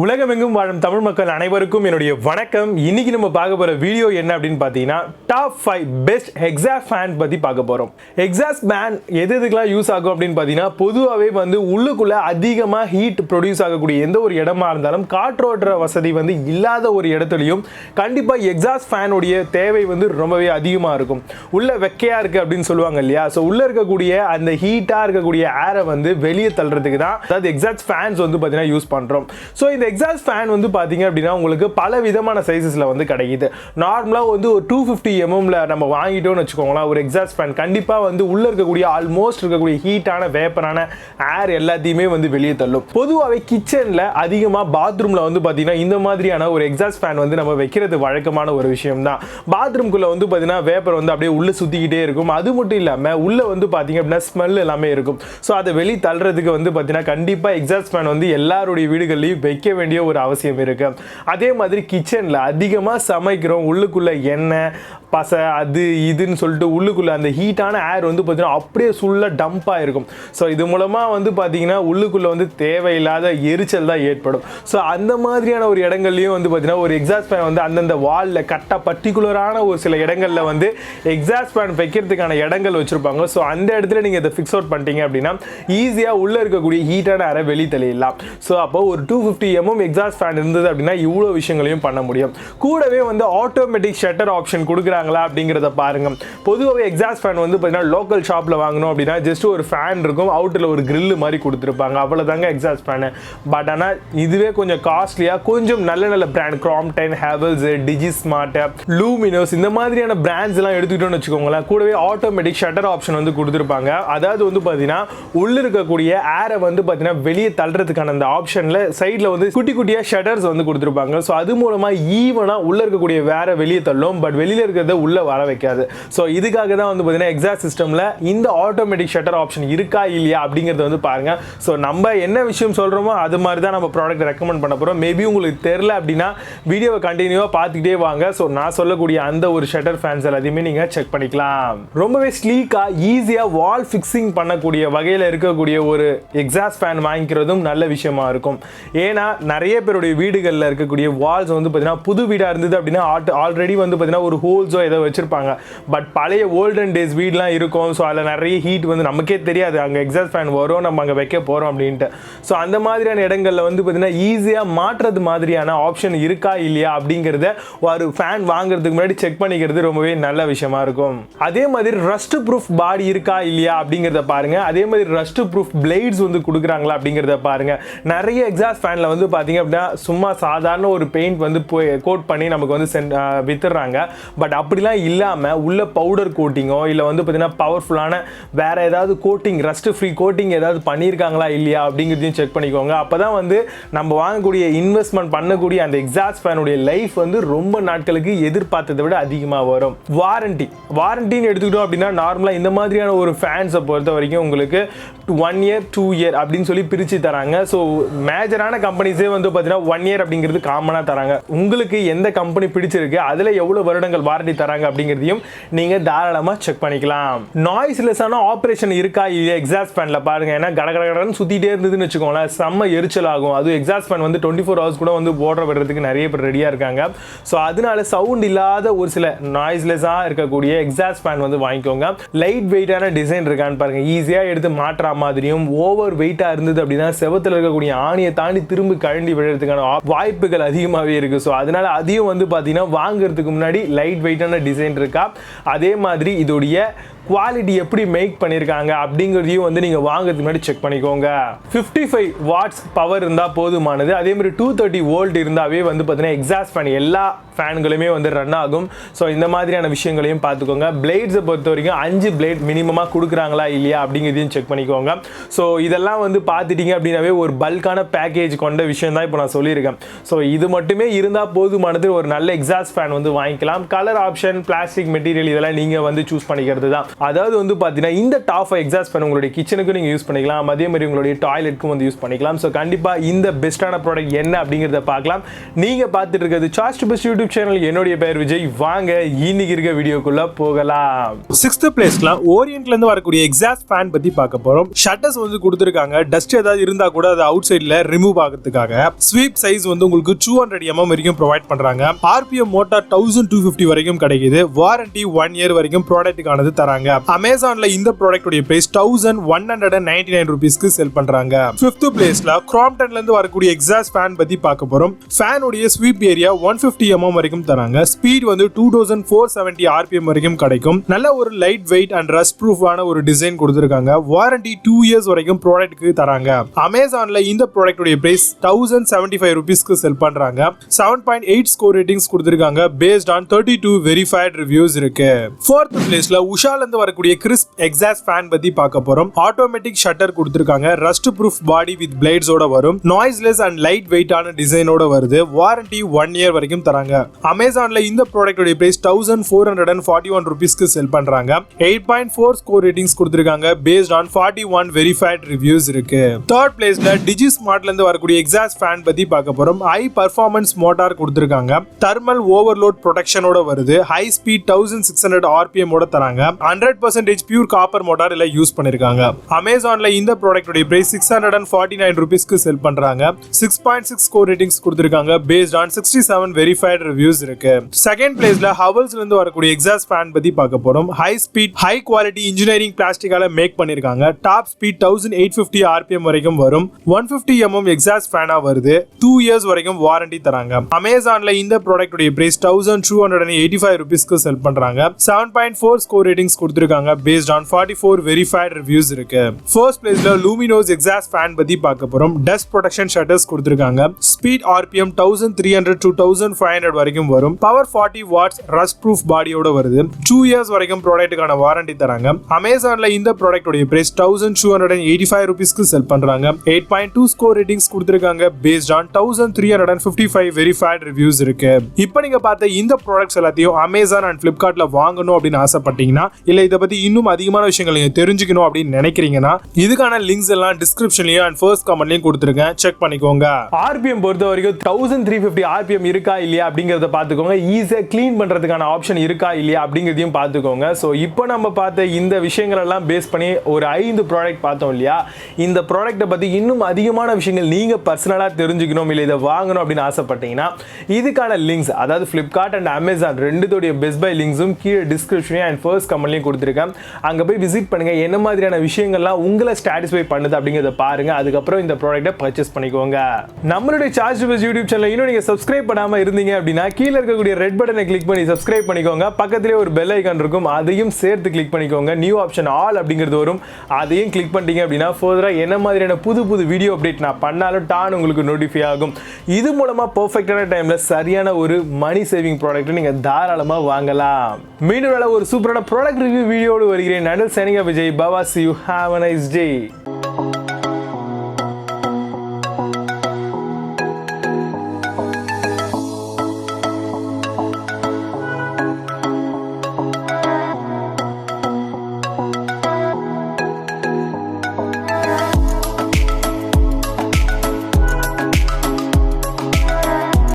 உலகமெங்கும் வாழும் தமிழ் மக்கள் அனைவருக்கும் என்னுடைய வணக்கம். இன்னைக்கு நம்ம பார்க்க போற வீடியோ என்ன அப்படின்னு பார்த்தீங்கன்னா டாப் 5 பெஸ்ட் எக்ஸாஸ்ட் ஃபேன் பத்தி பார்க்க போறோம். எக்ஸாஸ்ட் ஃபேன் எதுக்கெல்லாம் யூஸ் ஆகும் அப்படின்னு பார்த்தீங்கன்னா பொதுவாகவே உள்ளுக்குள்ள அதிகமாக ஹீட் ப்ரொடியூஸ் ஆகக்கூடிய எந்த ஒரு இடமா இருந்தாலும் காற்றோட்ட வசதி இல்லாத ஒரு இடத்துலையும் கண்டிப்பாக எக்ஸாஸ்ட் ஃபேனுடைய தேவை ரொம்பவே அதிகமாக இருக்கும். உள்ள வெக்கையா இருக்கு அப்படின்னு சொல்லுவாங்க இல்லையா? ஸோ உள்ள இருக்கக்கூடிய அந்த ஹீட்டா இருக்கக்கூடிய ஏரை வெளியே தள்ளுறதுக்கு தான் அதாவது எக்ஸாஸ்ட் ஃபேன்ஸ் பார்த்தீங்கன்னா யூஸ் பண்றோம். ஸோ இந்த எக்ஸாஸ்ட் ஃபேன் பாத்தீங்க அப்படின்னா உங்களுக்கு பல விதமான சைஸஸ்ல கிடைக்குது. நார்மலா ஒரு 250 mm நம்ம வாங்கிட்டோம்னு வச்சுக்கோங்களேன். ஒரு எக்ஸாஸ்ட் ஃபேன் கண்டிப்பா உள்ள இருக்கக்கூடிய ஆல்மோஸ்ட் இருக்கக்கூடிய ஹீட்டான வேப்பரான ஏர் எல்லாத்தையுமே வெளியே தள்ளும். பொதுவாகவே கிச்சன்ல அதிகமா பாத்ரூம்ல பாத்தீங்கன்னா இந்த மாதிரியான ஒரு எக்ஸாஸ்ட் ஃபேன் நம்ம வைக்கிறது வழக்கமான ஒரு விஷயம் தான். பாத்ரூம்குள்ள பாத்தீங்கன்னா வேப்பர் அப்படியே உள்ள சுத்திக்கிட்டே இருக்கும். அது மட்டும் இல்லாம உள்ள பாத்தீங்க அப்படின்னா ஸ்மெல் எல்லாமே இருக்கும். ஸோ அதை வெளியே தள்ளுறதுக்கு பாத்தீங்கன்னா கண்டிப்பா எக்ஸாஸ்ட் ஃபேன் எல்லாருடைய வீடுகள்லையும் வைக்க வேண்டிய ஒரு அவசியம் இருக்கு. அதே மாதிரி கிச்சன்ல அதிகமா சமைக்கிறோம், உள்ளுக்குள்ள எண்ணெய் பசை அது இதுன்னு சொல்லிட்டு உள்ளுக்குள்ள அந்த ஹீட்டான ஏர் பார்த்தீங்கன்னா அப்படியே சுள்ள டம்பாக இருக்கும். ஸோ இது மூலமாக பார்த்தீங்கன்னா உள்ளுக்குள்ள தேவையில்லாத எரிச்சல் தான் ஏற்படும். ஸோ அந்த மாதிரியான ஒரு இடங்கள்லையும் பார்த்தீங்கன்னா ஒரு எக்ஸாஸ்ட் ஃபேன் அந்தந்த வாலில் கரெக்டாக பர்டிகுலரான ஒரு சில இடங்களில் எக்ஸாஸ்ட் ஃபேன் வைக்கிறதுக்கான இடங்கள் வச்சுருப்பாங்க. ஸோ அந்த இடத்துல நீங்கள் இதை ஃபிக்ஸ் அவுட் பண்ணிட்டீங்க அப்படின்னா ஈஸியாக உள்ளே இருக்கக்கூடிய ஹீட்டான ஏரை வெளியே தள்ளிடலாம். ஸோ அப்போ ஒரு 250 mm எக்ஸாஸ்ட் ஃபேன் இருந்தது அப்படின்னா இவ்வளோ விஷயங்களையும் பண்ண முடியும். கூடவே ஆட்டோமேட்டிக் ஷட்டர் ஆப்ஷன் கொடுக்குறாங்க அப்படிங்கறத பாருங்க. பொதுவாகவே எக்ஸாஸ்ட் ஃபேன் பார்த்தீங்கன்னா லோக்கல் ஷாப்ல வாங்கணும் அப்படின்னா ஜஸ்ட் ஒரு ஃபேன் இருக்கும், அவுட்டர்ல ஒரு கிரில் மாதிரி கொடுத்துருப்பாங்க, அவ்வளவுதாங்க எக்ஸாஸ்ட் ஃபேன். பட் ஆனால் இதுவே கொஞ்சம் காஸ்ட்லியா கொஞ்சம் நல்ல நல்ல பிராண்ட் கிராம்ப்டன், ஹேவல்ஸ், டிஜி ஸ்மார்ட், லூமினோஸ் இந்த மாதிரியான பிராண்ட்ஸ் எல்லாம் எடுத்துக்கிட்டோம்னு வச்சுக்கோங்களேன். கூடவே ஆட்டோமேட்டிக் ஷட்டர் ஆப்ஷன் கொடுத்துருப்பாங்க. அதாவது பார்த்தீங்கன்னா உள்ள இருக்கக்கூடிய ஏரை பார்த்தீங்கன்னா வெளியே தள்ளுறதுக்கான அந்த ஆப்ஷன்ல சைட்ல குட்டி குட்டியா ஷட்டர்ஸ் கொடுத்துருப்பாங்க. ஸோ அது மூலமா ஈவனா உள்ள இருக்கக்கூடிய வேற வெளியே தள்ளும், பட் வெளியில இருக்கிறத உள்ள வர வைக்காது. ஸோ இதுக்காக தான் பார்த்தீங்கன்னா எக்ஸாஸ்ட் சிஸ்டம்ல இந்த ஆட்டோமேட்டிக் ஷட்டர் ஆப்ஷன் இருக்கா இல்லையா அப்படிங்கறத பாருங்க. ஸோ நம்ம என்ன விஷயம் சொல்றோமோ அது மாதிரி தான் நம்ம ப்ராடக்ட் ரெக்கமெண்ட் பண்ண போறோம். மேபி உங்களுக்கு தெரியல அப்படின்னா வீடியோவை கண்டினியூவா பார்த்துக்கிட்டே வாங்க. ஸோ நான் சொல்லக்கூடிய அந்த ஒரு ஷட்டர் ஃபேன்ஸ் எல்லாத்தையுமே நீங்க செக் பண்ணிக்கலாம். ரொம்பவே ஸ்லீக்கா ஈஸியா வால் ஃபிக்ஸிங் பண்ணக்கூடிய வகையில் இருக்கக்கூடிய ஒரு எக்ஸாஸ்ட் ஃபேன் வாங்கிக்கிறதும் நல்ல விஷயமா இருக்கும். ஏன்னா நிறைய பேருடைய வீடுகளில் இருக்கக்கூடிய வால்ஸ் பார்த்தீங்கன்னா புது வீடாக இருந்தது அப்படின்னா ஆல்ரெடி பார்த்தீங்கன்னா ஒரு ஹோல்ஸோ ஏதோ வச்சிருப்பாங்க. பட் பழைய ஓல்டன் டேஸ் வீடெலாம் இருக்கும். ஸோ அதில் நிறைய ஹீட் நமக்கே தெரியாது அங்கே எக்ஸாஸ்ட் ஃபேன் வரும், நம்ம அங்கே வைக்க போகிறோம் அப்படின்ட்டு. ஸோ அந்த மாதிரியான இடங்களில் பார்த்தீங்கன்னா ஈஸியாக மாற்றுறது மாதிரியான ஆப்ஷன் இருக்கா இல்லையா அப்படிங்கிறத ஒரு ஃபேன் வாங்குறதுக்கு முன்னாடி செக் பண்ணிக்கிறது ரொம்பவே நல்ல விஷயமா இருக்கும். அதே மாதிரி ரஸ்ட் ப்ரூஃப் பாடி இருக்கா இல்லையா அப்படிங்கிறத பாருங்க. அதே மாதிரி ரஸ்ட் ப்ரூஃப் பிளேட்ஸ் கொடுக்குறாங்களா அப்படிங்கிறத பாருங்க. நிறைய எக்ஸாஸ்ட் ஃபேன்ல பார்த்தீங்க அப்படின்னா சும்மா சாதாரண ஒரு பெயிண்ட் கோட் பண்ணி நமக்கு வித்துறாங்க. பட் அப்படிலாம் இல்லாம உள்ள பவுடர் கோட்டிங்கோ இல்ல பார்த்தீங்கன்னா பவர்ஃபுல்லான வேற ஏதாவது கோட்டிங் ரஸ்ட் ஃப்ரீ கோட்டிங் ஏதாவது பண்ணியிருக்காங்களா இல்லையா அப்படிங்கிறதையும் செக் பண்ணிக்கோங்க. அப்பதான் நம்ம வாங்கக்கூடிய இன்வெஸ்ட்மெண்ட் பண்ணக்கூடிய அந்த எக்ஸாஸ்ட் ஃபேனுடைய லைஃப் ரொம்ப நாட்களுக்கு எதிர்பார்த்ததை விட அதிகமாக வரும். வாரண்டின்னு எடுத்துக்கிட்டோம் அப்படின்னா நார்மலா இந்த மாதிரியான ஒரு ஃபேன்ஸை பொறுத்த வரைக்கும் உங்களுக்கு 1 year 2 year அப்படின்னு சொல்லி பிரிச்சு தராங்க. ஸோ மேஜரான கம்பெனிஸே பார்த்தீங்கன்னா 1 year அப்படிங்கிறது காமனா தராங்க. உங்களுக்கு எந்த கம்பெனி பிடிச்சிருக்கு அதுல எவ்வளவு வருடங்கள் வாரண்டி தராங்க அப்படிங்கிறதையும் நீங்க தாராளமா செக் பண்ணிக்கலாம். நாய்ஸ்லெஸ்ஸான ஆபரேஷன் இருக்கா இல்லையா எக்ஸாஸ்ட் ஃபேன்ல பாருங்க. ஏன்னா கடகடன்னு சுத்திட்டே இருந்ததுன்னு வச்சுக்கோங்களேன், செம்ம எரிச்சல் ஆகும். அது எக்ஸாஸ்ட் ஃபேன் 24 hours கூட ஓடுற விடுறதுக்கு நிறைய பேர் ரெடியா இருக்காங்க. ஸோ அதனால சவுண்ட் இல்லாத ஒரு சில நாய்ஸ்லெஸ்ஸா இருக்கக்கூடிய எக்ஸாஸ்ட் ஃபேன் வாங்கிக்கோங்க. லைட் வெயிட்டான டிசைன் இருக்கான்னு பாருங்க. ஈஸியா எடுத்து மாற்ற மாதிரியும் ஓவர் வெயிட்டா இருந்தது அப்படின்னா செவத்துல இருக்கக்கூடிய ஆணியை தாண்டி திரும்பி கழண்டி விழுறதுக்கான வாய்ப்புகள் அதிகமாகவே இருக்கு. ஸோ அதனால அதையும் பாத்தீங்கன்னா வாங்குறதுக்கு முன்னாடி லைட் வெயிட்டான டிசைன் இருக்கா, அதே மாதிரி இதோடைய குவாலிட்டி எப்படி மேக் பண்ணியிருக்காங்க அப்படிங்கிறதையும் நீங்கள் வாங்குறதுக்கு முன்னாடி செக் பண்ணிக்கோங்க. 55 watts பவர் இருந்தால் போதுமானது. அதே மாதிரி 230 volt இருந்தாவே பார்த்தீங்கன்னா எக்ஸாஸ்ட் ஃபேன் எல்லா ஃபேன்களுமே ரன் ஆகும். ஸோ இந்த மாதிரியான விஷயங்களையும் பார்த்துக்கோங்க. பிளேட்ஸை பொறுத்த வரைக்கும் 5 பிளேட் மினிமமாக கொடுக்குறாங்களா இல்லையா அப்படிங்கிறதையும் செக் பண்ணிக்கோங்க. ஸோ இதெல்லாம் பார்த்துட்டீங்க அப்படின்னாவே ஒரு பல்கான பேக்கேஜ் கொண்ட விஷயம் தான் இப்போ நான் சொல்லியிருக்கேன். ஸோ இது மட்டுமே இருந்தால் போதுமானது. ஒரு நல்ல எக்ஸாஸ்ட் ஃபேன் வாங்கிக்கலாம். கலர் ஆப்ஷன், பிளாஸ்டிக் மெட்டீரியல் இதெல்லாம் நீங்கள் சூஸ் பண்ணிக்கிறது தான். அதாவது பார்த்தீங்கன்னா இந்த டாப் 5 எக்ஸாஸ்ட் ஃபேன் உங்களுடைய கிச்சனுக்கு நீங்கள் யூஸ் பண்ணிக்கலாம், அதே மாதிரி உங்களுடைய டாய்லெட்டுக்கும் யூஸ் பண்ணிக்கலாம். ஸோ கண்டிப்பாக இந்த பெஸ்ட்டான ப்ராடக்ட் என்ன அப்படிங்கிறத பார்க்கலாம். நீங்கள் பார்த்துட்டு இருக்கிறது choice to best YouTube channel. என்னுடைய பேர் விஜய். வாங்க இன்னைக்கு இருக்க வீடியோக்குள்ள போகலாம். 6th பிளேஸ்ல ஓரியன்ட்ல இருந்து வரக்கூடிய எக்ஸாஸ்ட் ஃபேன் பத்தி பார்க்க போறோம். ஷட்டர்ஸ் கொடுத்துருக்காங்க. டஸ்ட் ஏதாவது இருந்தா கூட அதை அவுட் சைட்ல ரிமூவ் ஆகிறதுக்காக. கொடுக்கறதுக்காக ஸ்வீப் சைஸ் வந்து உங்களுக்கு 200 mm வரைக்கும் ப்ரொவைட் பண்றாங்க. RPM மோட்டார் 1250 வரைக்கும் கிடைக்குது. வாரண்டி 1 year வரைக்கும் ப்ராடக்ட்டுக்கானது தராங்க. அமேசான்ல இந்த ப்ராடக்ட் உடைய பிரைஸ் 1199 ரூபீஸ்க்கு செல் பண்றாங்க. 5th பிளேஸ்ல கிராம்ப்டன்ல இருந்து வரக்கூடிய எக்ஸாஸ்ட் ஃபேன் பத்தி பார்க்க போறோம். ஃபேன் உடைய ஸ்வீப் ஏரியா 150 mm வரைக்கும் தராங்க. ஸ்பீட் வந்து 2470 RPM வரைக்கும் கிடைக்கும். நல்ல ஒரு light weight and rust proof ஆன ஒரு டிசைன் கொடுத்திருக்காங்க. வாரண்டி 2 years வரைக்கும் ப்ராடக்ட்க்கு தராங்க. அமேசான்ல இந்த ப்ராடக்ட் உடைய பிரைஸ் 1075 ரூபீஸ்க்கு செல் பண்றாங்க. 7.8 ஸ்கோர் ரேட்டிங்ஸ் கொடுத்திருக்காங்க. பேஸ்ட் ஆன் 32 வெரிஃபைட் ரிவ்யூஸ் இருக்கு. 4th பிளேஸ்ல உஷால இருந்து வரக்கூடிய கிறிஸ்ப் எக்ஸாஸ்ட் ஃபேன் பத்தி பார்க்க போறோம். ஆட்டோமேட்டிக் ஷட்டர் கொடுத்திருக்காங்க. ரஸ்ட் ப்ரூஃப் பாடி வித் பிளேட்ஸோட வரும். நாய்ஸ்லெஸ் அண்ட் லைட் வெயிட்டான டிசைனோட வருது. வாரண்டி 1 year வரைக்கும் தராங்க. அமேசான்ல இந்த ப்ராடக்ட் உடைய பிரைஸ் 1441 ரூபீஸ்க்கு செல் பண்றாங்க. 8.4 ஸ்கோர் ரேட்டிங்ஸ் கொடுத்திருக்காங்க. பேஸ்ட் ஆன் 41 வெரிஃபைட் ரிவ்யூஸ் இருக்கு. 3rd பிளேஸ்ல டிஜி ஸ்மார்ட்ல இருந்து வரக்கூடிய எக்ஸாஸ்ட் ஃபேன் பத்தி பார்க்க போறோம். ஹை பர்ஃபார்மன்ஸ் மோட்டார் கொடுத்திருக்காங்க. தெர்மல் ஓவர்லோட் ப்ரொடெக்ஷனோட வருது. ஹை ஸ்பீட் 1600 RPM ஓட தராங்க. 100% பியூர் காப்பர் மோட்டார் இல்ல யூஸ் பண்ணிருக்காங்க. அமேசான்ல இந்த ப்ராடக்ட் உடைய பிரைஸ் 649 ரூபீஸ்க்கு செல் பண்றாங்க. 6.6 ஸ்கோர் ரேட்டிங்ஸ் கொடுத்திருக்காங்க. பேஸ்ட் ஆன் 67 வெரிஃபைட் ரிவ்யூஸ் இருக்கு. 2nd பிளேஸ்ல ஹவல்ஸ்ல இருந்து வரக்கூடிய எக்ஸாஸ்ட் ஃபேன் பத்தி பார்க்க போறோம். High speed high quality engineering பிளாஸ்டிக்கால மேக் பண்ணிருக்காங்க. டாப் ஸ்பீட் 1850 RPM வரைக்கும் வரும். 150 mm எக்ஸாஸ்ட் ஃபேனா வருது. 2 years வரைக்கும் வாரண்டி தராங்க. அமேசான்ல இந்த ப்ராடக்ட் உடைய பிரைஸ் 1285 ரூபீஸ்க்கு செல் பண்றாங்க. 7.4 ஸ்கோர் ரேட்டிங்ஸ் கொடுத்திருக்காங்க. பேஸ்ட் ஆன் 44 வெரிஃபைட் ரிவ்யூஸ் இருக்கு. 1st பிளேஸ்ல லூமினோஸ் எக்ஸாஸ்ட் ஃபேன் பத்தி பார்க்க போறோம். டஸ்ட் ப்ரொடெக்ஷன் ஷட்டர்ஸ் கொடுத்திருக்காங்க. ஸ்பீட் RPM 1300 to 1500 வரைக்கும் வரும். பவர் 40 watts ரஸ்ட் ப்ரூஃப் பாடியோட வருது. 2 years வரைக்கும் ப்ராடக்ட்டுக்கான வாரண்டி தராங்க. அமேசான்ல இந்த ப்ராடக்ட் உடைய பிரைஸ் 1285 ரூபீஸ்க்கு செல் பண்றாங்க. 8.2 ஸ்கோர் ரேட்டிங்ஸ் கொடுத்திருக்காங்க. பேஸ்ட் ஆன் 1355 வெரிஃபைட் ரிவ்யூஸ் இருக்கு. இப்போ நீங்க பார்த்த இந்த ப்ராடக்ட்ஸ் எல்லாத்தையும் அமேசான் அண்ட் பிளிப்கார்ட்ல வாங்கணும் அப்படின்னு ஆசைப்பட்டீங்கன்னா, இல்ல இதை பத்தி இன்னும் அதிகமான விஷயங்கள் நீங்க தெரிஞ்சுக்கணும் அப்படின்னு நினைக்கிறீங்கன்னா, இதுக்கான லிங்க்ஸ் எல்லாம் டிஸ்கிரிப்ஷன்லயும் அண்ட் ஃபர்ஸ்ட் கமெண்ட்லயும் கொடுத்திருக்கேன். செக் பண்ணிக்கோங்க. RPM பொறுத்த வரைக்கும் 1350 RPM இருக்கா இல்லையா அப்படிங்கறத பாத்துக்கோங்க. ஈஸியா கிளீன் பண்றதுக்கான ஆப்ஷன் இருக்கா இல்லையா அப்படிங்கறதையும் பாத்துக்கோங்க. சோ இப்போ நம்ம பார்த்த இந்த விஷயங்கள் எல்லாம் பேஸ் பண்ணி ஒரு 5 ப்ராடக்ட் பார்த்தோம் இல்லையா. இந்த ப்ராடக்ட்டை பத்தி இன்னும் அதிகமான விஷயங்கள் நீங்க பர்சனலா தெரிஞ்சுக்கணும் இல்ல இதை வாங்கணும் அப்படின்னு ஆசைப்பட்டீங்கன்னா, இதுக்கான லிங்க்ஸ் அதாவது பிளிப்கார்ட் அண்ட் அமேசான் ரெண்டுத்தோடைய பெஸ்ட் பை லிங்க்ஸும் கீழே டிஸ்கிரிப்ஷன்லயும் அண்ட் ஃபர்ஸ்ட் கமெண்ட்லயும் கொடுத்துருக்கேன். அங்க போய் விசிட் பண்ணுங்க. என்ன மாதிரியான விஷயங்கள்லாம் உங்களை சாட்டிஸ்ஃபை பண்ணுது அப்படிங்கிறத பாருங்க. அதுக்கப்புறம் இந்த ப்ராடக்ட்டை பர்ச்சேஸ் பண்ணிக்கோங்க. நம்மளுடைய சார்ஜ் யூடியூப் சேனல் இன்னும் நீங்க சப்ஸ்கிரைப் பண்ணாம இருந்தீங்க அப்படின்னா, கீழே இருக்கக்கூடிய ரெட் பட்டனை கிளிக் பண்ணி சப்ஸ்கிரைப் பண்ணிக்கோங்க. பக்கத்திலே ஒரு பெல் ஐகான் இருக்கும், அதையும் சேர்த்து கிளிக் பண்ணிக்கோங்க. நியூ ஆப்ஷன் ஆல் அப்படிங்கிறது வரும், அதையும் கிளிக் பண்ணிட்டீங்க அப்படின்னா ஃபர்தரா என்ன மாதிரியான புது வீடியோ அப்டேட் நான் பண்ணாலும் டான் உங்களுக்கு நோட்டிஃபை ஆகும். இது மூலமா பெர்ஃபெக்ட்டான டைம்ல சரியான ஒரு மணி சேவிங் ப்ராடக்ட் நீங்க தாராளமா வாங்கலாம். மீண்டும் ஒரு சூப்பரான ப்ராடக்ட் ரிவ்யூ வீடியோடு வருகிறேன். நடுல் சைனிங் ஆஃப் விஜய். பவா, see you, have a nice day.